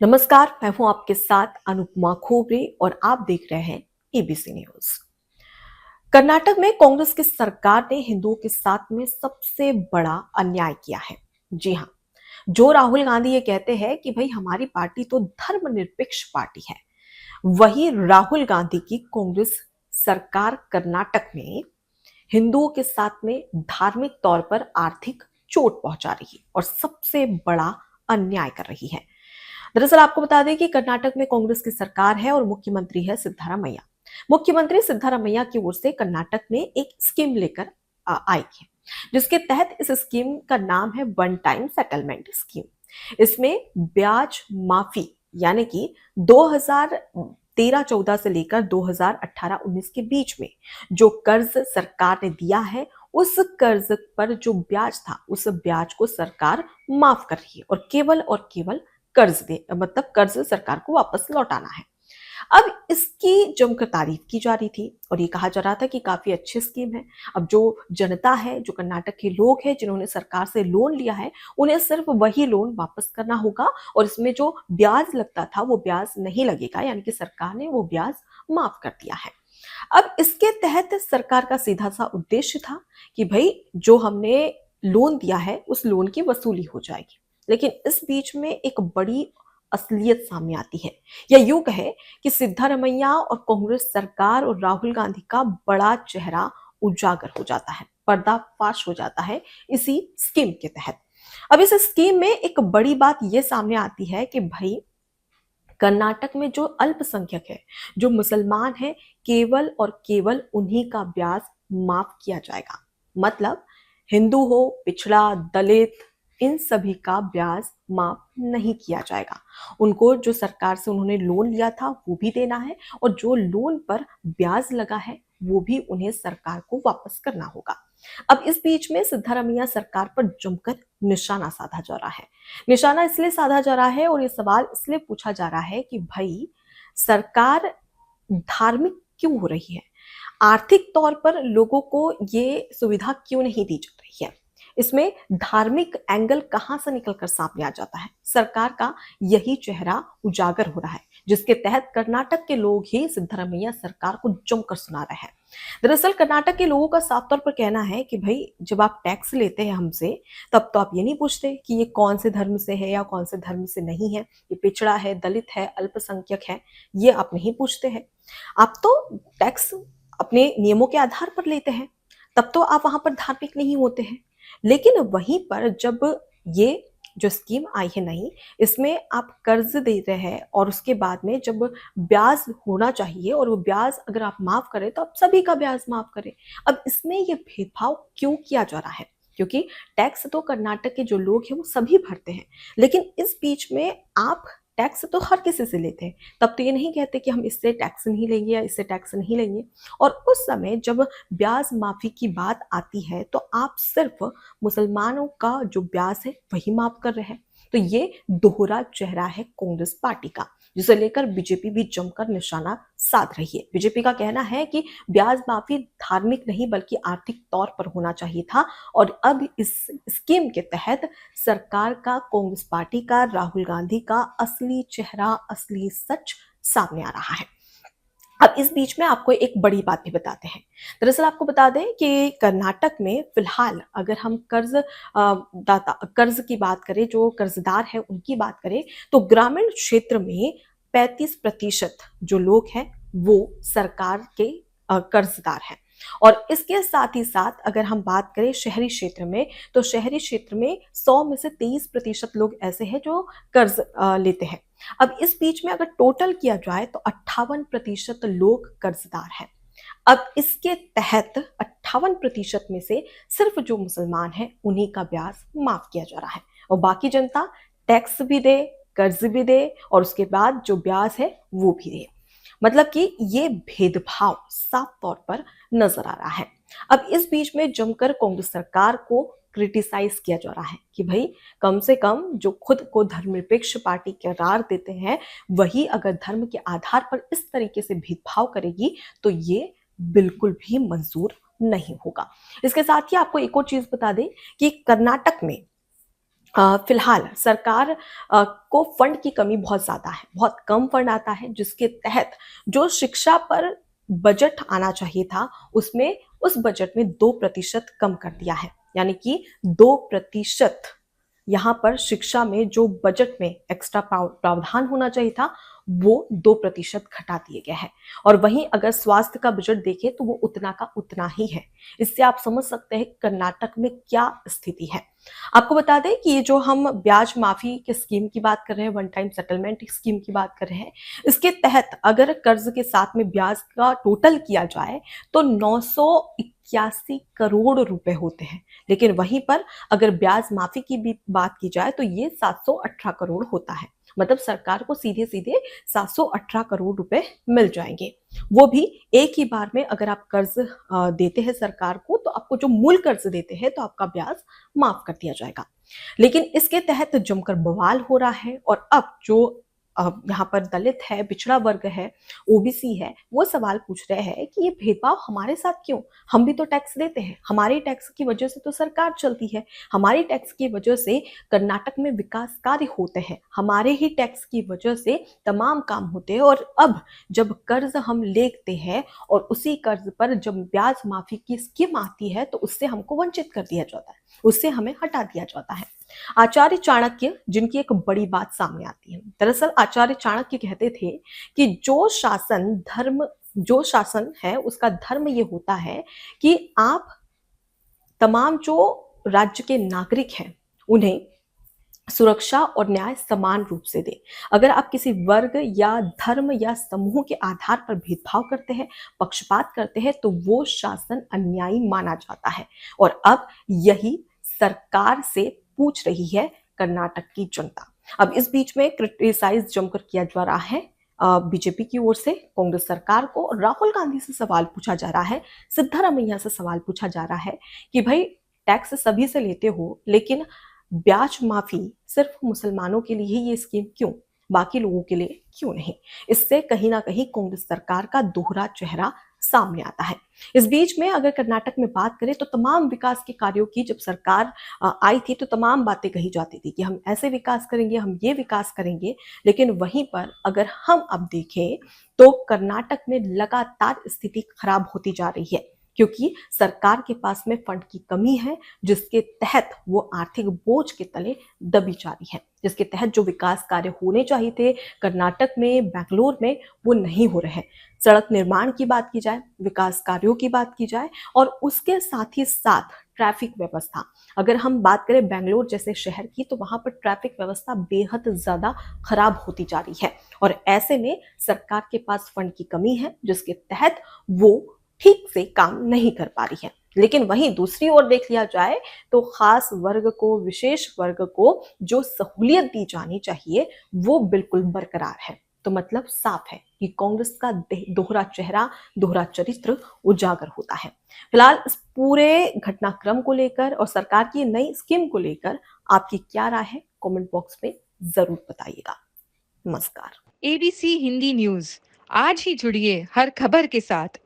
नमस्कार, मैं हूं आपके साथ अनुपमा खोबरे और आप देख रहे हैं एबीसी न्यूज। कर्नाटक में कांग्रेस की सरकार ने हिंदुओं के साथ में सबसे बड़ा अन्याय किया है। जी हां, जो राहुल गांधी ये कहते हैं कि भाई हमारी पार्टी तो धर्मनिरपेक्ष पार्टी है, वही राहुल गांधी की कांग्रेस सरकार कर्नाटक में हिंदुओं के साथ में धार्मिक तौर पर आर्थिक चोट पहुंचा रही है और सबसे बड़ा अन्याय कर रही है। दरअसल आपको बता दें कि कर्नाटक में कांग्रेस की सरकार है और मुख्यमंत्री है सिद्धारमैया। मुख्यमंत्री सिद्धारमैया की ओर से कर्नाटक में एक स्कीम लेकर आई है, जिसके तहत इस स्कीम का नाम है वन टाइम सेटलमेंट स्कीम। इसमें ब्याज माफी यानी कि 2013-14 से लेकर 2018-19 के बीच में जो कर्ज सरकार ने दिया है, उस कर्ज पर जो ब्याज था उस ब्याज को सरकार माफ कर रही है और केवल कर्ज सरकार को वापस लौटाना है। अब इसकी जमकर तारीफ की जा रही थी और ये कहा जा रहा था कि काफी अच्छी स्कीम है। अब जो जनता है, जो कर्नाटक के लोग हैं जिन्होंने सरकार से लोन लिया है, उन्हें सिर्फ वही लोन वापस करना होगा और इसमें जो ब्याज लगता था वो ब्याज नहीं लगेगा, यानी कि सरकार ने वो ब्याज माफ कर दिया है। अब इसके तहत सरकार का सीधा सा उद्देश्य था कि भाई जो हमने लोन दिया है उस लोन की वसूली हो जाएगी। लेकिन इस बीच में एक बड़ी असलियत सामने आती है, या यूं कहे कि सिद्धारमैया और कांग्रेस सरकार और राहुल गांधी का बड़ा चेहरा उजागर हो जाता है, पर्दाफाश हो जाता है इसी स्कीम के तहत। अब इस स्कीम में एक बड़ी बात यह सामने आती है कि भाई कर्नाटक में जो अल्पसंख्यक है, जो मुसलमान है, केवल और केवल उन्हीं का ब्याज माफ किया जाएगा। मतलब हिंदू हो, पिछड़ा, दलित, इन सभी का ब्याज माफ नहीं किया जाएगा। उनको जो सरकार से उन्होंने लोन लिया था वो भी देना है और जो लोन पर ब्याज लगा है वो भी उन्हें सरकार को वापस करना होगा। अब इस बीच में सिद्धारमैया सरकार पर जमकर निशाना साधा जा रहा है। निशाना इसलिए साधा जा रहा है और ये सवाल इसलिए पूछा जा रहा है कि भाई सरकार धार्मिक क्यों हो रही है? आर्थिक तौर पर लोगों को ये सुविधा क्यों नहीं दी जा रही है? इसमें धार्मिक एंगल कहां से निकलकर सामने आ जाता है? सरकार का यही चेहरा उजागर हो रहा है, जिसके तहत कर्नाटक के लोग ही सिद्धारमैया सरकार को जमकर सुना रहे हैं। दरअसल कर्नाटक के लोगों का साफ तौर पर कहना है कि भाई जब आप टैक्स लेते हैं हमसे, तब तो आप ये नहीं पूछते कि ये कौन से धर्म से है या कौन से धर्म से नहीं है, ये पिछड़ा है, दलित है, अल्पसंख्यक है, ये आप नहीं पूछते हैं। आप तो टैक्स अपने नियमों के आधार पर लेते हैं, तब तो आप वहां पर धार्मिक नहीं होते हैं। लेकिन वहीं पर जब ये जो स्कीम आई है नई, इसमें आप कर्ज दे रहे हैं और उसके बाद में जब ब्याज होना चाहिए और वो ब्याज अगर आप माफ करें तो आप सभी का ब्याज माफ करें। अब इसमें ये भेदभाव क्यों किया जा रहा है? क्योंकि टैक्स तो कर्नाटक के जो लोग हैं वो सभी भरते हैं, लेकिन इस बीच में आप टैक्स तो हर किसी से लेते हैं। तब तो ये नहीं कहते कि हम इससे टैक्स नहीं लेंगे या इससे टैक्स नहीं लेंगे। और उस समय जब ब्याज माफी की बात आती है तो आप सिर्फ मुसलमानों का जो ब्याज है वही माफ कर रहे हैं। तो ये दोहरा चेहरा है कांग्रेस पार्टी का, जिसे लेकर बीजेपी भी जमकर निशाना साध रही है। बीजेपी का कहना है कि ब्याज माफी धार्मिक नहीं बल्कि आर्थिक तौर पर होना चाहिए था और अब इस स्कीम के तहत सरकार का, कांग्रेस पार्टी का, राहुल गांधी का असली चेहरा, असली सच सामने आ रहा है। अब इस बीच में आपको एक बड़ी बात भी बताते हैं। दरअसल आपको बता दें कि कर्नाटक में फिलहाल अगर हम कर्ज की बात करें, जो कर्जदार है उनकी बात करें, तो ग्रामीण क्षेत्र में 35% जो लोग हैं वो सरकार के कर्जदार हैं। और इसके साथ ही साथ अगर हम बात करें शहरी क्षेत्र में, तो शहरी क्षेत्र में 100 में से 23% लोग ऐसे हैं जो कर्ज लेते हैं। अब इस बीच में अगर टोटल किया जाए तो 58% लोग कर्जदार हैं। अब इसके तहत 58% में से सिर्फ जो मुसलमान हैं उन्हीं का ब्याज माफ किया जा रहा है और बाकी जनता टैक्स भी दे, कर्ज भी दे और उसके बाद जो ब्याज है वो भी दे। मतलब कि ये भेदभाव साफ तौर पर नजर आ रहा है। अब इस बीच में जमकर कांग्रेस सरकार को क्रिटिसाइज किया जा रहा है कि भाई कम से कम जो खुद को धर्मनिरपेक्ष पार्टी करार देते हैं, वही अगर धर्म के आधार पर इस तरीके से भेदभाव करेगी तो ये बिल्कुल भी मंजूर नहीं होगा। इसके साथ ही आपको एक और चीज बता दें कि कर्नाटक में फिलहाल सरकार को फंड की कमी बहुत ज़्यादा है, बहुत कम फंड आता है, जिसके तहत जो शिक्षा पर बजट आना चाहिए था, उसमें उस बजट में 2% कम कर दिया है। यानी कि 2% यहाँ पर शिक्षा में जो बजट में एक्स्ट्रा प्रावधान होना चाहिए था, वो 2% घटा दिए गए हैं। और वहीं अगर स्वास्थ्य का बजट देखें तो वो उतना का उतना ही है। इससे आप समझ सकते हैं कर्नाटक में क्या स्थिति है। आपको बता दें कि ये जो हम ब्याज माफी के स्कीम की बात कर रहे हैं, वन टाइम सेटलमेंट स्कीम की बात कर रहे हैं, इसके तहत अगर कर्ज के साथ में ब्याज का टोटल किया जाए तो 981 करोड़ रुपए होते हैं। लेकिन वहीं पर अगर ब्याज माफी की भी बात की जाए तो ये 718 करोड़ होता है। मतलब सरकार को सीधे सीधे 718 करोड़ रुपए मिल जाएंगे। वो भी एक ही बार में। अगर आप कर्ज देते हैं सरकार को तो आपको जो मूल कर्ज देते हैं तो आपका ब्याज माफ कर दिया जाएगा। लेकिन इसके तहत जमकर बवाल हो रहा है और अब जो यहाँ पर दलित है, पिछड़ा वर्ग है, ओबीसी है, वो सवाल पूछ रहे हैं कि ये भेदभाव हमारे साथ क्यों? हम भी तो टैक्स देते हैं, हमारे टैक्स की वजह से तो सरकार चलती है, हमारी टैक्स की वजह से कर्नाटक में विकास कार्य होते हैं, हमारे ही टैक्स की वजह से तमाम काम होते हैं। और अब जब कर्ज हम लेते हैं और उसी कर्ज पर जब ब्याज माफी की स्कीम आती है तो उससे हमको वंचित कर दिया जाता है, उससे हमें हटा दिया जाता है। आचार्य चाणक्य जिनकी एक बड़ी बात सामने आती है। दरअसल आचार्य चाणक्य कहते थे कि जो शासन है उसका धर्म ये होता है कि आप तमाम जो राज्य के नागरिक हैं उन्हें सुरक्षा और न्याय समान रूप से दे। अगर आप किसी वर्ग या धर्म या समूह के आधार पर भेदभाव करते हैं, पक्षपात करते हैं, तो वो शासन अन्यायी माना जाता है। और अब यही सरकार से पूछ रही है कर्नाटक की जनता। अब इस बीच में क्रिटिसाइज जमकर किया जा रहा है बीजेपी की ओर से कांग्रेस सरकार को। और राहुल गांधी से सवाल पूछा जा रहा है, सिद्धारमैया से सवाल पूछा जा रहा है कि भाई टैक्स सभी से लेते हो, लेकिन ब्याज माफी सिर्फ मुसलमानों के लिए ही ये स्कीम क्यों, बाकी लोगों के लिए क्यों नहीं? इससे कहीं ना कहीं कांग्रेस सरकार का दोहरा चेहरा सामने आता है। इस बीच में अगर कर्नाटक में बात करें तो तमाम विकास के कार्यों की जब सरकार आई थी तो तमाम बातें कही जाती थी कि हम ऐसे विकास करेंगे, हम ये विकास करेंगे। लेकिन वहीं पर अगर हम अब देखें तो कर्नाटक में लगातार स्थिति खराब होती जा रही है, क्योंकि सरकार के पास में फंड की कमी है, जिसके तहत वो आर्थिक बोझ के तले दबी जा रही है, जिसके तहत जो विकास कार्य होने चाहिए थे कर्नाटक में, बैंगलोर में, वो नहीं हो रहे हैं। सड़क निर्माण की बात की जाए, विकास कार्यों की बात की जाए, और उसके साथ ही साथ ट्रैफिक व्यवस्था। अगर हम बात करें बैंगलोर जैसे शहर की तो वहां पर ट्रैफिक व्यवस्था बेहद ज्यादा खराब होती जा रही है। और ऐसे में सरकार के पास फंड की कमी है, जिसके तहत वो ठीक से काम नहीं कर पा रही है। लेकिन वहीं दूसरी ओर देख लिया जाए तो खास वर्ग को, विशेष वर्ग को जो सहूलियत दी जानी चाहिए वो बिल्कुल बरकरार है। तो मतलब साफ है कि कांग्रेस का दोहरा चेहरा, दोहरा चरित्र उजागर होता है। फिलहाल इस पूरे घटनाक्रम को लेकर और सरकार की नई स्कीम को लेकर आपकी क्या राय है, कमेंट बॉक्स में जरूर बताइएगा। नमस्कार। एबीसी हिंदी न्यूज, आज ही जुड़िए हर खबर के साथ